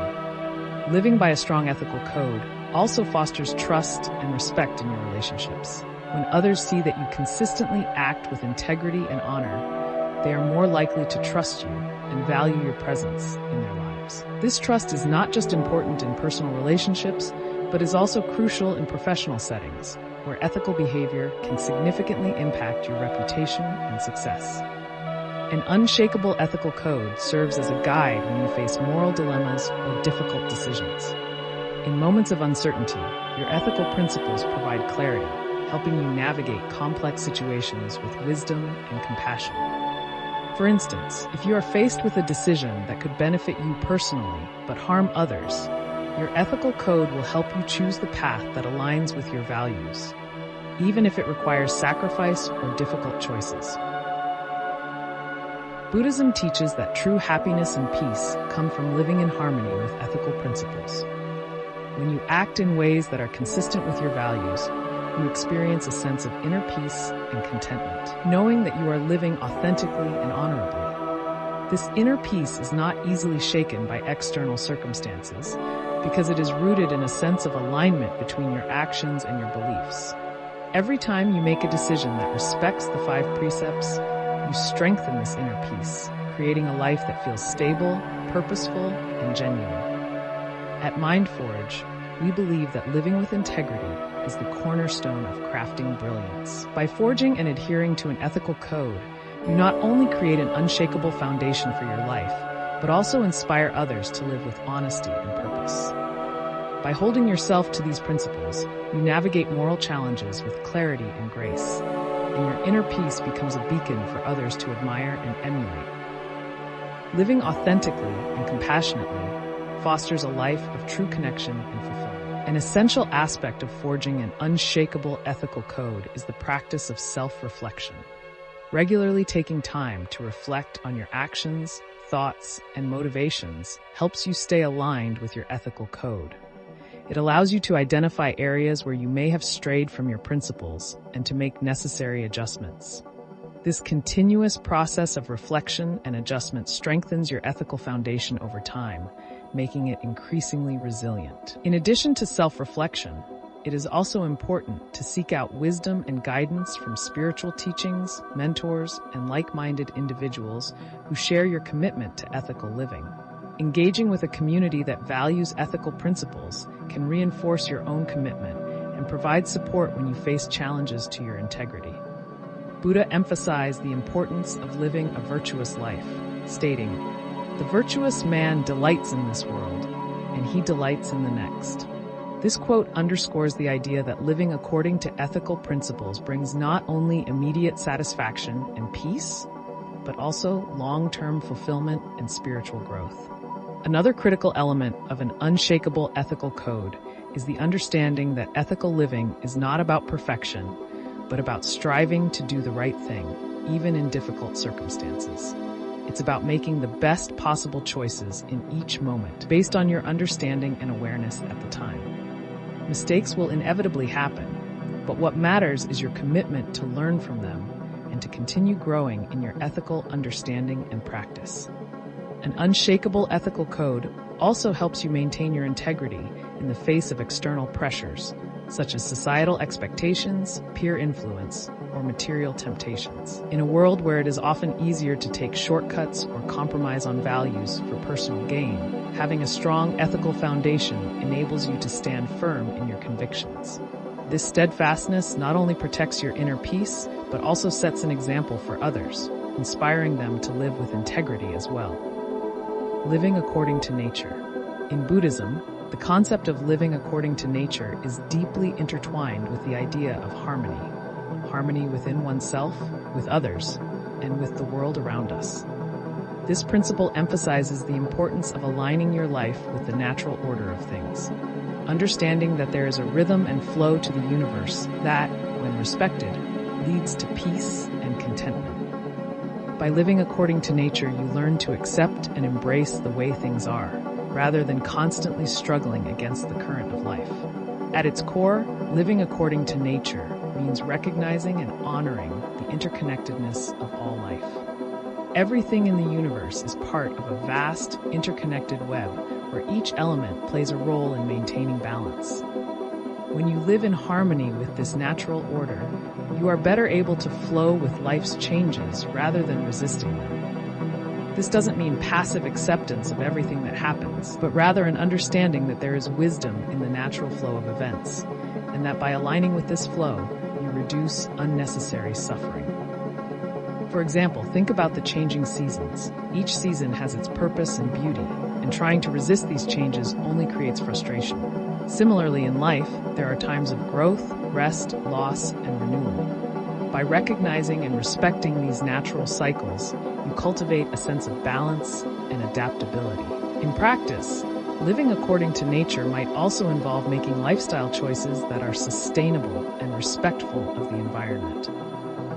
Living by a strong ethical code also fosters trust and respect in your relationships. When others see that you consistently act with integrity and honor, they are more likely to trust you and value your presence in their lives. This trust is not just important in personal relationships, but is also crucial in professional settings, where ethical behavior can significantly impact your reputation and success. An unshakable ethical code serves as a guide when you face moral dilemmas or difficult decisions. In moments of uncertainty, your ethical principles provide clarity, helping you navigate complex situations with wisdom and compassion. For instance, if you are faced with a decision that could benefit you personally but harm others, your ethical code will help you choose the path that aligns with your values, even if it requires sacrifice or difficult choices. Buddhism teaches that true happiness and peace come from living in harmony with ethical principles. When you act in ways that are consistent with your values, you experience a sense of inner peace and contentment, knowing that you are living authentically and honorably. This inner peace is not easily shaken by external circumstances, because it is rooted in a sense of alignment between your actions and your beliefs. Every time you make a decision that respects the 5 precepts, you strengthen this inner peace, creating a life that feels stable, purposeful, and genuine. At MindForge, we believe that living with integrity is the cornerstone of crafting brilliance. By forging and adhering to an ethical code, you not only create an unshakable foundation for your life, but also inspire others to live with honesty and purpose. By holding yourself to these principles, you navigate moral challenges with clarity and grace, and your inner peace becomes a beacon for others to admire and emulate. Living authentically and compassionately fosters a life of true connection and fulfillment. An essential aspect of forging an unshakable ethical code is the practice of self-reflection. Regularly taking time to reflect on your actions, thoughts, and motivations helps you stay aligned with your ethical code. It allows you to identify areas where you may have strayed from your principles and to make necessary adjustments. This continuous process of reflection and adjustment strengthens your ethical foundation over time, making it increasingly resilient. In addition to self-reflection, it is also important to seek out wisdom and guidance from spiritual teachings, mentors, and like-minded individuals who share your commitment to ethical living. Engaging with a community that values ethical principles can reinforce your own commitment and provide support when you face challenges to your integrity. Buddha emphasized the importance of living a virtuous life, stating, "The virtuous man delights in this world, and he delights in the next." This quote underscores the idea that living according to ethical principles brings not only immediate satisfaction and peace, but also long-term fulfillment and spiritual growth. Another critical element of an unshakable ethical code is the understanding that ethical living is not about perfection, but about striving to do the right thing, even in difficult circumstances. It's about making the best possible choices in each moment, based on your understanding and awareness at the time. Mistakes will inevitably happen, but what matters is your commitment to learn from them and to continue growing in your ethical understanding and practice. An unshakable ethical code also helps you maintain your integrity in the face of external pressures, such as societal expectations, peer influence, or material temptations. In a world where it is often easier to take shortcuts or compromise on values for personal gain, having a strong ethical foundation enables you to stand firm in your convictions. This steadfastness not only protects your inner peace, but also sets an example for others, inspiring them to live with integrity as well. Living according to nature. In Buddhism, the concept of living according to nature is deeply intertwined with the idea of harmony. Harmony within oneself, with others, and with the world around us. This principle emphasizes the importance of aligning your life with the natural order of things, understanding that there is a rhythm and flow to the universe that, when respected, leads to peace and contentment. By living according to nature, you learn to accept and embrace the way things are, rather than constantly struggling against the current of life. At its core, living according to nature means recognizing and honoring the interconnectedness of all life. Everything in the universe is part of a vast, interconnected web where each element plays a role in maintaining balance. When you live in harmony with this natural order, you are better able to flow with life's changes rather than resisting them. This doesn't mean passive acceptance of everything that happens, but rather an understanding that there is wisdom in the natural flow of events, and that by aligning with this flow, you reduce unnecessary suffering. For example, think about the changing seasons. Each season has its purpose and beauty, and trying to resist these changes only creates frustration. Similarly, in life, there are times of growth, rest, loss, and renewal. By recognizing and respecting these natural cycles, you cultivate a sense of balance and adaptability. In practice, living according to nature might also involve making lifestyle choices that are sustainable and respectful of the environment.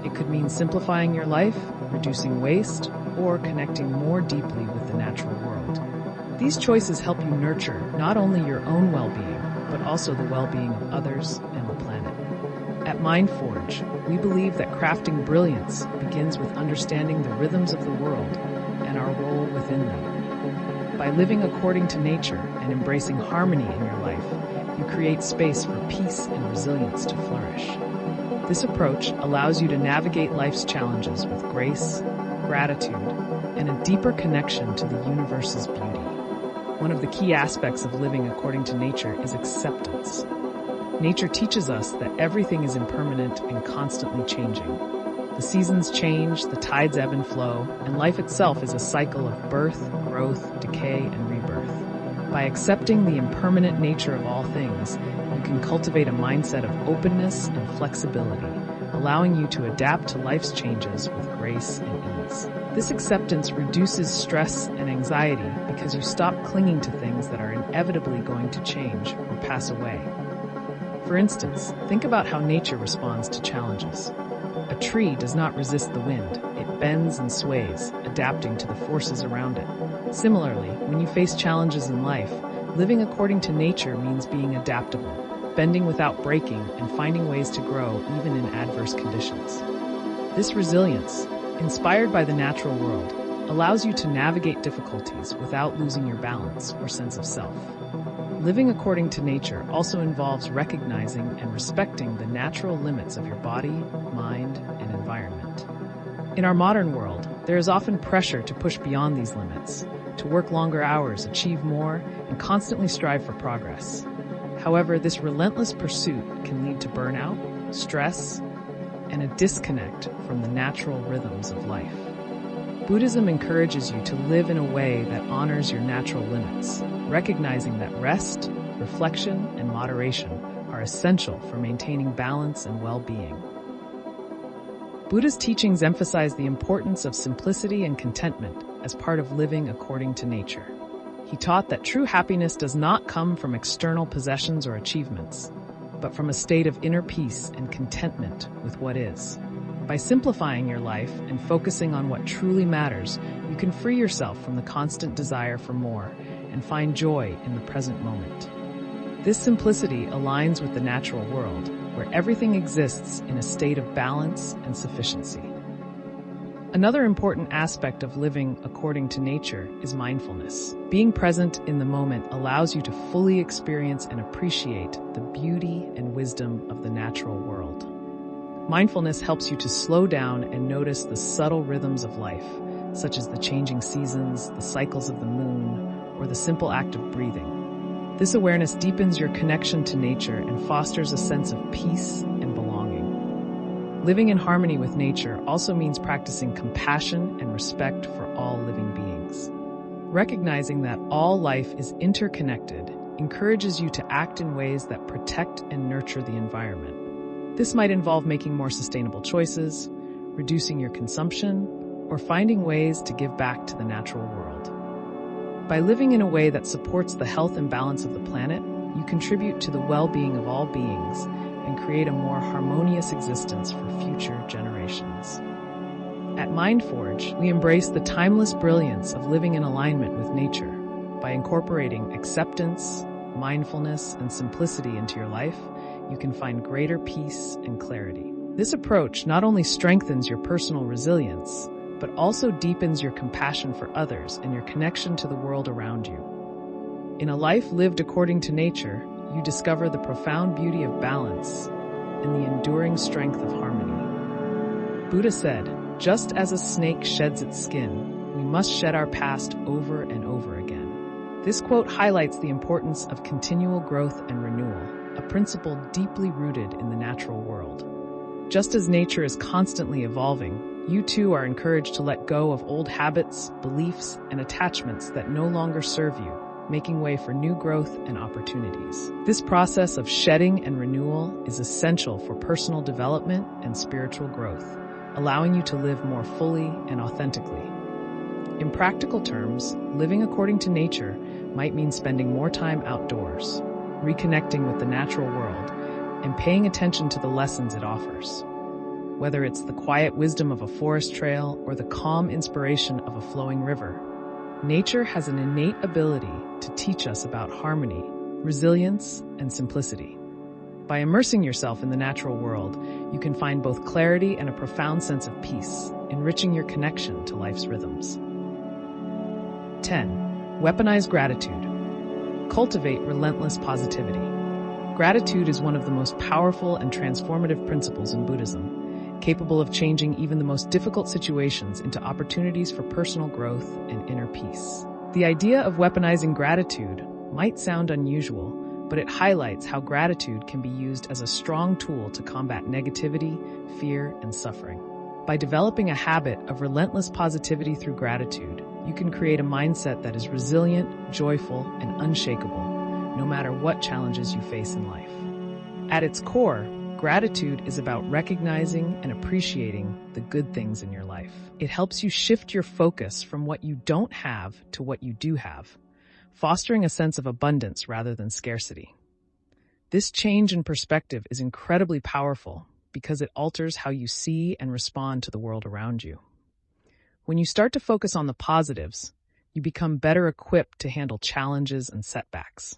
It could mean simplifying your life, reducing waste, or connecting more deeply with the natural world. These choices help you nurture not only your own well-being, but also the well-being of others and the planet. At MindForge, we believe that crafting brilliance begins with understanding the rhythms of the world and our role within them. By living according to nature and embracing harmony in your life, you create space for peace and resilience to flourish. This approach allows you to navigate life's challenges with grace, gratitude, and a deeper connection to the universe's beauty. One of the key aspects of living according to nature is acceptance. Nature teaches us that everything is impermanent and constantly changing. The seasons change, the tides ebb and flow, and life itself is a cycle of birth, growth, decay, and rebirth. By accepting the impermanent nature of all things, you can cultivate a mindset of openness and flexibility, allowing you to adapt to life's changes with grace and ease. This acceptance reduces stress and anxiety because you stop clinging to things that are inevitably going to change or pass away. For instance, think about how nature responds to challenges. A tree does not resist the wind. It bends and sways, adapting to the forces around it. Similarly, when you face challenges in life, living according to nature means being adaptable, bending without breaking, and finding ways to grow even in adverse conditions. This resilience, inspired by the natural world, allows you to navigate difficulties without losing your balance or sense of self. Living according to nature also involves recognizing and respecting the natural limits of your body, mind, and environment. In our modern world, there is often pressure to push beyond these limits, to work longer hours, achieve more, and constantly strive for progress. However, this relentless pursuit can lead to burnout, stress, and a disconnect from the natural rhythms of life. Buddhism encourages you to live in a way that honors your natural limits, recognizing that rest, reflection, and moderation are essential for maintaining balance and well-being. Buddha's teachings emphasize the importance of simplicity and contentment as part of living according to nature. He taught that true happiness does not come from external possessions or achievements, but from a state of inner peace and contentment with what is. By simplifying your life and focusing on what truly matters, you can free yourself from the constant desire for more and find joy in the present moment. This simplicity aligns with the natural world, where everything exists in a state of balance and sufficiency. Another important aspect of living according to nature is mindfulness. Being present in the moment allows you to fully experience and appreciate the beauty and wisdom of the natural world. Mindfulness helps you to slow down and notice the subtle rhythms of life, such as the changing seasons, the cycles of the moon, or the simple act of breathing. This awareness deepens your connection to nature and fosters a sense of peace and belonging. Living in harmony with nature also means practicing compassion and respect for all living beings. Recognizing that all life is interconnected encourages you to act in ways that protect and nurture the environment. This might involve making more sustainable choices, reducing your consumption, or finding ways to give back to the natural world. By living in a way that supports the health and balance of the planet, you contribute to the well-being of all beings and create a more harmonious existence for future generations. At MindForge, we embrace the timeless brilliance of living in alignment with nature. By incorporating acceptance, mindfulness, and simplicity into your life, you can find greater peace and clarity. This approach not only strengthens your personal resilience, but also deepens your compassion for others and your connection to the world around you. In a life lived according to nature, you discover the profound beauty of balance and the enduring strength of harmony. Buddha said, "Just as a snake sheds its skin, we must shed our past over and over again." This quote highlights the importance of continual growth and renewal, a principle deeply rooted in the natural world. Just as nature is constantly evolving, you too are encouraged to let go of old habits, beliefs, and attachments that no longer serve you, making way for new growth and opportunities. This process of shedding and renewal is essential for personal development and spiritual growth, allowing you to live more fully and authentically. In practical terms, living according to nature might mean spending more time outdoors, reconnecting with the natural world, and paying attention to the lessons it offers. Whether it's the quiet wisdom of a forest trail or the calm inspiration of a flowing river, nature has an innate ability to teach us about harmony, resilience, and simplicity. By immersing yourself in the natural world, you can find both clarity and a profound sense of peace, enriching your connection to life's rhythms. 10. Weaponize gratitude. Cultivate relentless positivity. Gratitude is one of the most powerful and transformative principles in Buddhism, capable of changing even the most difficult situations into opportunities for personal growth and inner peace. The idea of weaponizing gratitude might sound unusual, but it highlights how gratitude can be used as a strong tool to combat negativity, fear, and suffering. By developing a habit of relentless positivity through gratitude, you can create a mindset that is resilient, joyful, and unshakable, no matter what challenges you face in life. At its core, gratitude is about recognizing and appreciating the good things in your life. It helps you shift your focus from what you don't have to what you do have, fostering a sense of abundance rather than scarcity. This change in perspective is incredibly powerful because it alters how you see and respond to the world around you. When you start to focus on the positives, you become better equipped to handle challenges and setbacks.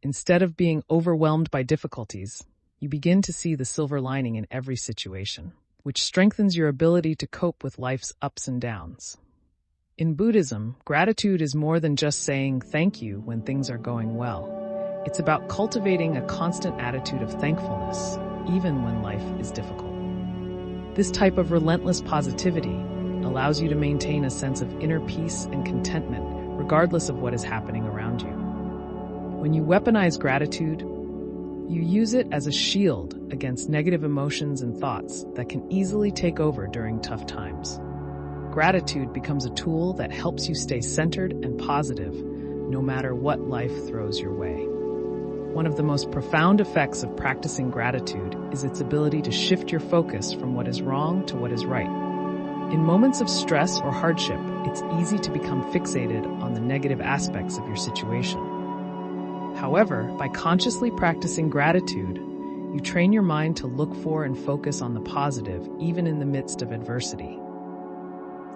Instead of being overwhelmed by difficulties, you begin to see the silver lining in every situation, which strengthens your ability to cope with life's ups and downs. In Buddhism, gratitude is more than just saying thank you when things are going well. It's about cultivating a constant attitude of thankfulness, even when life is difficult. This type of relentless positivity allows you to maintain a sense of inner peace and contentment, regardless of what is happening around you. When you weaponize gratitude, you use it as a shield against negative emotions and thoughts that can easily take over during tough times. Gratitude becomes a tool that helps you stay centered and positive, no matter what life throws your way. One of the most profound effects of practicing gratitude is its ability to shift your focus from what is wrong to what is right. In moments of stress or hardship, it's easy to become fixated on the negative aspects of your situation. However, by consciously practicing gratitude, you train your mind to look for and focus on the positive, even in the midst of adversity.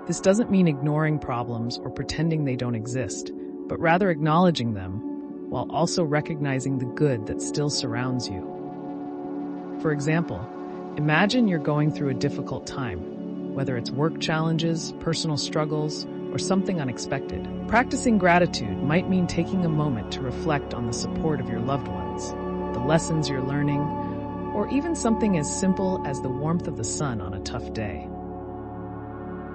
This doesn't mean ignoring problems or pretending they don't exist, but rather acknowledging them while also recognizing the good that still surrounds you. For example, imagine you're going through a difficult time, whether it's work challenges, personal struggles, or something unexpected. Practicing gratitude might mean taking a moment to reflect on the support of your loved ones, the lessons you're learning, or even something as simple as the warmth of the sun on a tough day.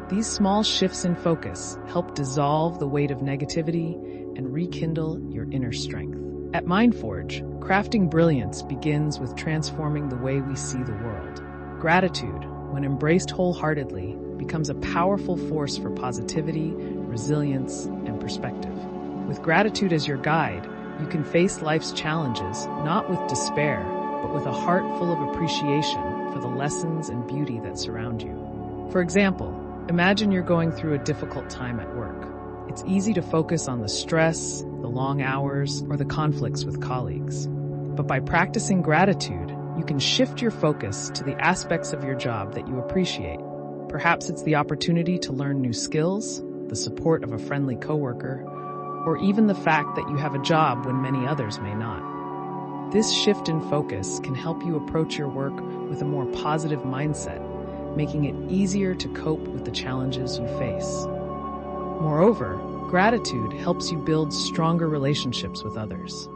These small shifts in focus help dissolve the weight of negativity and rekindle your inner strength. At MindForge, crafting brilliance begins with transforming the way we see the world. Gratitude, when embraced wholeheartedly, becomes a powerful force for positivity, resilience, and perspective. With gratitude as your guide, you can face life's challenges not with despair, but with a heart full of appreciation for the lessons and beauty that surround you. For example, imagine you're going through a difficult time at work. It's easy to focus on the stress, the long hours, or the conflicts with colleagues. But by practicing gratitude, you can shift your focus to the aspects of your job that you appreciate. Perhaps it's the opportunity to learn new skills, the support of a friendly coworker, or even the fact that you have a job when many others may not. This shift in focus can help you approach your work with a more positive mindset, making it easier to cope with the challenges you face. Moreover, gratitude helps you build stronger relationships with others.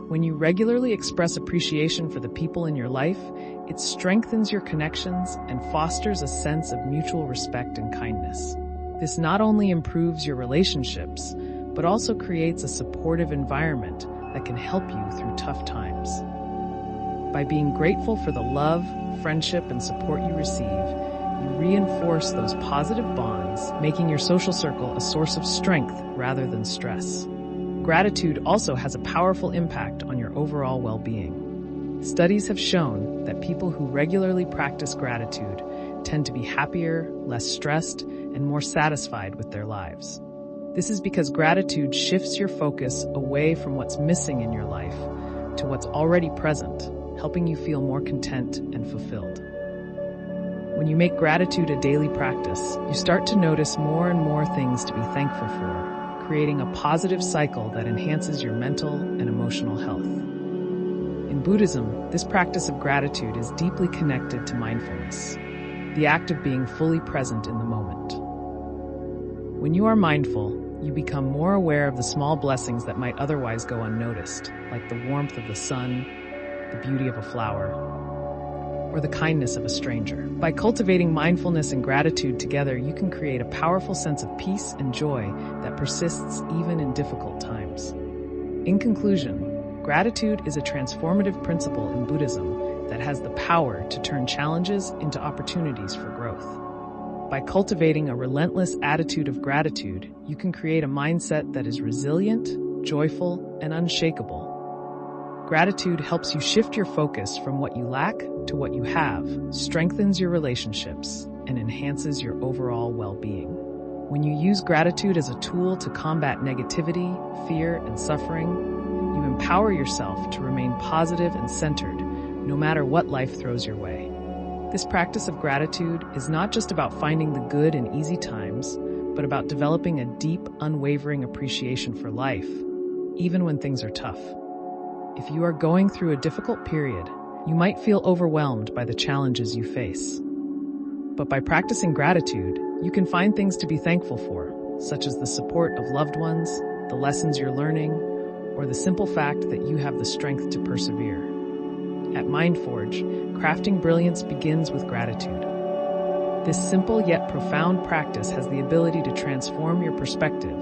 When you regularly express appreciation for the people in your life, it strengthens your connections and fosters a sense of mutual respect and kindness. This not only improves your relationships, but also creates a supportive environment that can help you through tough times. By being grateful for the love, friendship, and support you receive, you reinforce those positive bonds, making your social circle a source of strength rather than stress. Gratitude also has a powerful impact on your overall well-being. Studies have shown that people who regularly practice gratitude tend to be happier, less stressed, and more satisfied with their lives. This is because gratitude shifts your focus away from what's missing in your life to what's already present, helping you feel more content and fulfilled. When you make gratitude a daily practice, you start to notice more and more things to be thankful for, creating a positive cycle that enhances your mental and emotional health. In Buddhism, this practice of gratitude is deeply connected to mindfulness, the act of being fully present in the moment. When you are mindful, you become more aware of the small blessings that might otherwise go unnoticed, like the warmth of the sun, the beauty of a flower, or the kindness of a stranger. By cultivating mindfulness and gratitude together, you can create a powerful sense of peace and joy that persists even in difficult times. In conclusion, gratitude is a transformative principle in Buddhism that has the power to turn challenges into opportunities for growth. By cultivating a relentless attitude of gratitude, you can create a mindset that is resilient, joyful, and unshakable. Gratitude helps you shift your focus from what you lack to what you have, strengthens your relationships, and enhances your overall well-being. When you use gratitude as a tool to combat negativity, fear, and suffering, you empower yourself to remain positive and centered, no matter what life throws your way. This practice of gratitude is not just about finding the good in easy times, but about developing a deep, unwavering appreciation for life, even when things are tough. If you are going through a difficult period, you might feel overwhelmed by the challenges you face. But by practicing gratitude, you can find things to be thankful for, such as the support of loved ones, the lessons you're learning, or the simple fact that you have the strength to persevere. At MindForge, crafting brilliance begins with gratitude. This simple yet profound practice has the ability to transform your perspective,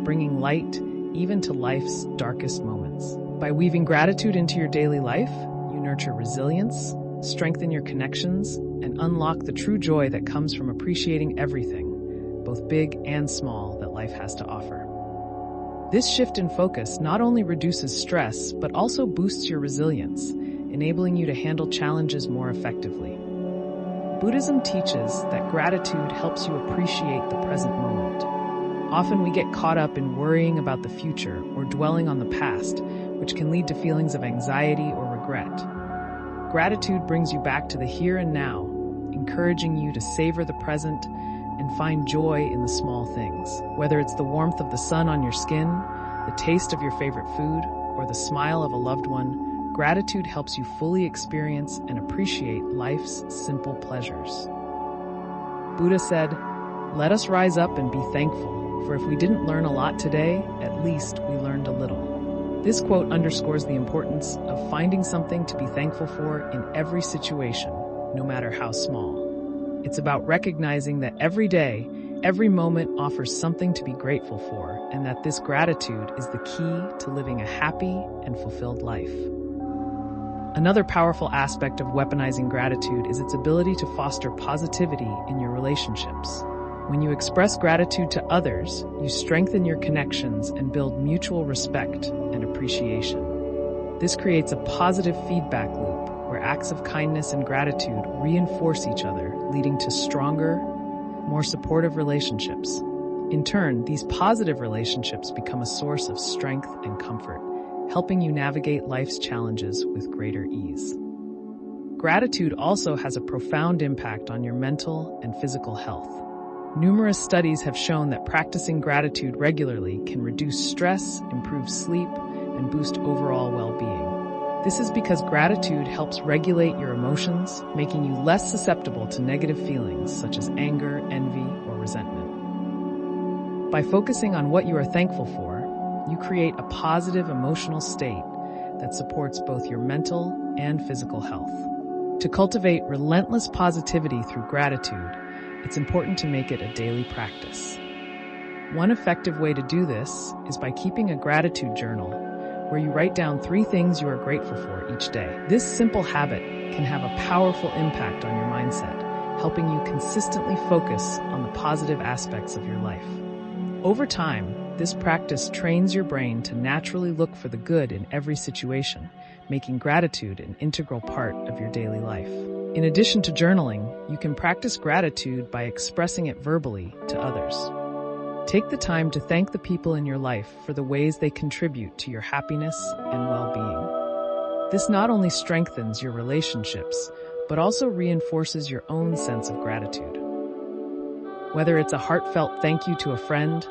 bringing light even to life's darkest moments. By weaving gratitude into your daily life, you nurture resilience, strengthen your connections, and unlock the true joy that comes from appreciating everything, both big and small, that life has to offer. This shift in focus not only reduces stress, but also boosts your resilience, enabling you to handle challenges more effectively. Buddhism teaches that gratitude helps you appreciate the present moment. Often we get caught up in worrying about the future or dwelling on the past, which can lead to feelings of anxiety or regret. Gratitude brings you back to the here and now, encouraging you to savor the present and find joy in the small things. Whether it's the warmth of the sun on your skin, the taste of your favorite food, or the smile of a loved one, gratitude helps you fully experience and appreciate life's simple pleasures. Buddha said, "Let us rise up and be thankful, for if we didn't learn a lot today, at least we learned a little." This quote underscores the importance of finding something to be thankful for in every situation, no matter how small. It's about recognizing that every day, every moment offers something to be grateful for, and that this gratitude is the key to living a happy and fulfilled life. Another powerful aspect of weaponizing gratitude is its ability to foster positivity in your relationships. When you express gratitude to others, you strengthen your connections and build mutual respect and appreciation. This creates a positive feedback loop where acts of kindness and gratitude reinforce each other, leading to stronger, more supportive relationships. In turn, these positive relationships become a source of strength and comfort, helping you navigate life's challenges with greater ease. Gratitude also has a profound impact on your mental and physical health. Numerous studies have shown that practicing gratitude regularly can reduce stress, improve sleep, and boost overall well-being. This is because gratitude helps regulate your emotions, making you less susceptible to negative feelings such as anger, envy, or resentment. By focusing on what you are thankful for, you create a positive emotional state that supports both your mental and physical health. To cultivate relentless positivity through gratitude, it's important to make it a daily practice. One effective way to do this is by keeping a gratitude journal where you write down 3 things you are grateful for each day. This simple habit can have a powerful impact on your mindset, helping you consistently focus on the positive aspects of your life. Over time, this practice trains your brain to naturally look for the good in every situation, making gratitude an integral part of your daily life. In addition to journaling, you can practice gratitude by expressing it verbally to others. Take the time to thank the people in your life for the ways they contribute to your happiness and well-being. This not only strengthens your relationships, but also reinforces your own sense of gratitude. Whether it's a heartfelt thank you to a friend,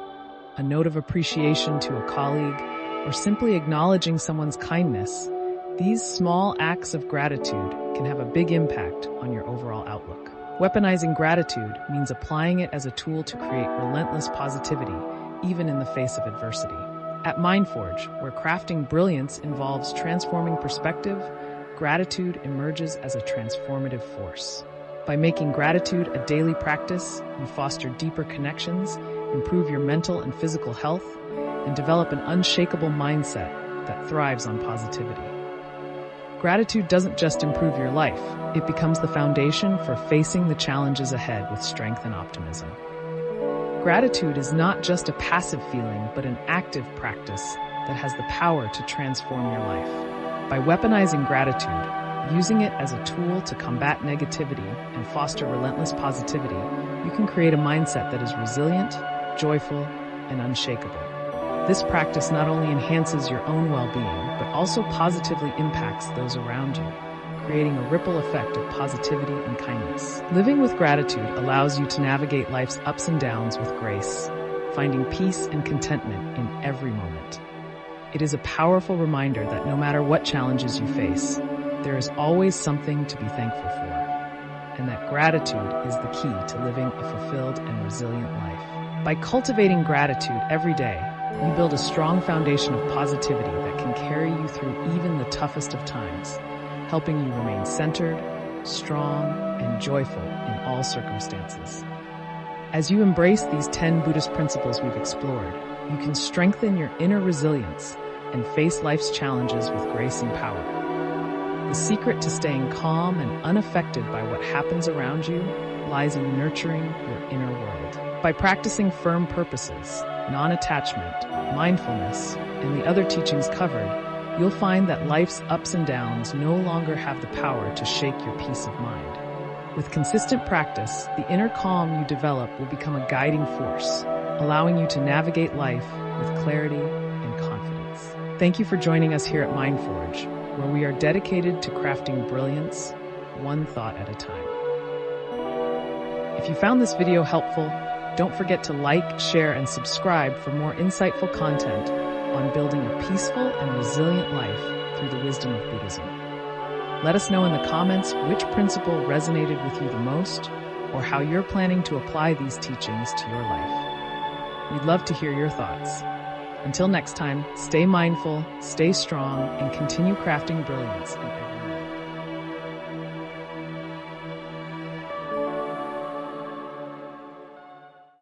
a note of appreciation to a colleague, or simply acknowledging someone's kindness, these small acts of gratitude can have a big impact on your overall outlook. Weaponizing gratitude means applying it as a tool to create relentless positivity even in the face of adversity. At Mindforge, where crafting brilliance involves transforming perspective, gratitude emerges as a transformative force. By making gratitude a daily practice, you foster deeper connections, improve your mental and physical health, and develop an unshakable mindset that thrives on positivity. Gratitude doesn't just improve your life, it becomes the foundation for facing the challenges ahead with strength and optimism. Gratitude is not just a passive feeling, but an active practice that has the power to transform your life. By weaponizing gratitude, using it as a tool to combat negativity and foster relentless positivity, you can create a mindset that is resilient, joyful, and unshakable. This practice not only enhances your own well-being, but also positively impacts those around you, creating a ripple effect of positivity and kindness. Living with gratitude allows you to navigate life's ups and downs with grace, finding peace and contentment in every moment. It is a powerful reminder that no matter what challenges you face, there is always something to be thankful for, and that gratitude is the key to living a fulfilled and resilient life. By cultivating gratitude every day, you build a strong foundation of positivity that can carry you through even the toughest of times, helping you remain centered, strong, and joyful in all circumstances. As you embrace these 10 Buddhist principles we've explored, you can strengthen your inner resilience and face life's challenges with grace and power. The secret to staying calm and unaffected by what happens around you lies in nurturing your inner world. By practicing firm purposes, non-attachment, mindfulness, and the other teachings covered, you'll find that life's ups and downs no longer have the power to shake your peace of mind. With consistent practice, the inner calm you develop will become a guiding force, allowing you to navigate life with clarity and confidence. Thank you for joining us here at Mindforge, where we are dedicated to crafting brilliance, one thought at a time. If you found this video helpful, don't forget to like, share, and subscribe for more insightful content on building a peaceful and resilient life through the wisdom of Buddhism. Let us know in the comments which principle resonated with you the most, or how you're planning to apply these teachings to your life. We'd love to hear your thoughts. Until next time, stay mindful, stay strong, and continue crafting brilliance in every moment.